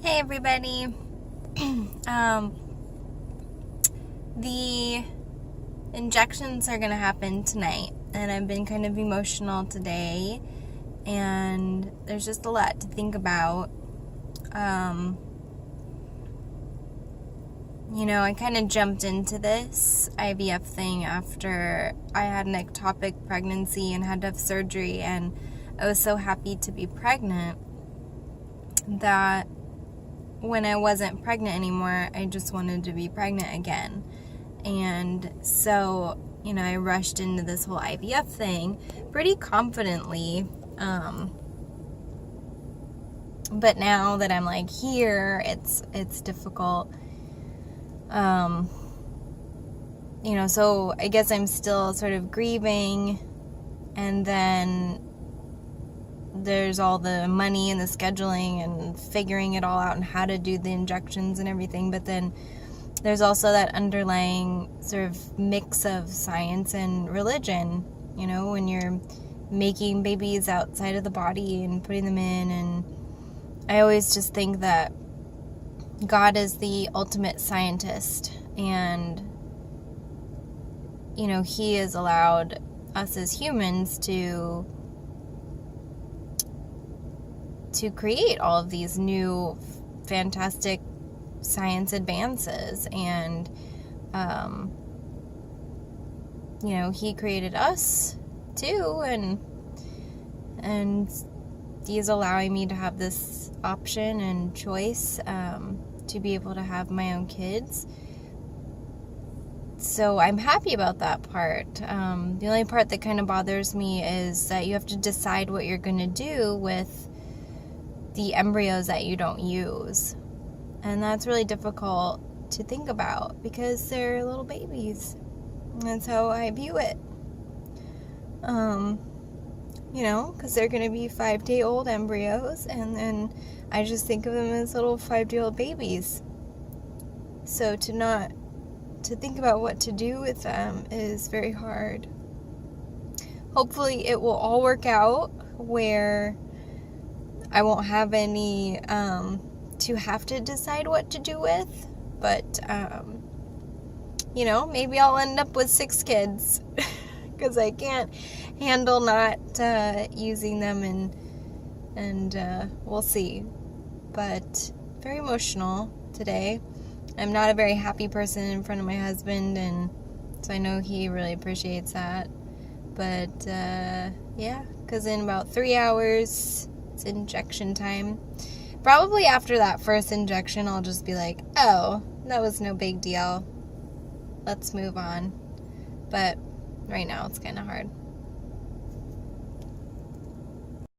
Hey everybody. The injections are gonna happen tonight, and I've been kind of emotional today, and there's just a lot to think about. I kind of jumped into this IVF thing after I had an ectopic pregnancy and had to have surgery, and I was so happy to be pregnant that when I wasn't pregnant anymore, I just wanted to be pregnant again. And so, I rushed into this whole IVF thing pretty confidently. But now that I'm like here, it's difficult. So I guess I'm still sort of grieving, and then there's all the money and the scheduling and figuring it all out and how to do the injections and everything. But then there's also that underlying sort of mix of science and religion, when you're making babies outside of the body and putting them in. And I always just think that God is the ultimate scientist, and he has allowed us as humans to create all of these new fantastic science advances. And he created us too, and he is allowing me to have this option and choice to be able to have my own kids. So I'm happy about that part. The only part that kind of bothers me is that you have to decide what you're going to do with the embryos that you don't use. And that's really difficult to think about because they're little babies. That's how I view it. Because they're going to be 5-day-old embryos, and then I just think of them as little 5-day-old babies. So to think about what to do with them is very hard. Hopefully it will all work out where I won't have any to have to decide what to do with. But, maybe I'll end up with 6 kids because I can't handle not using them, and we'll see. But very emotional today. I'm not a very happy person in front of my husband, and so I know he really appreciates that. But, because in about 3 hours, it's injection time. Probably after that first injection, I'll just be like, oh, that was no big deal. Let's move on. But right now, it's kind of hard.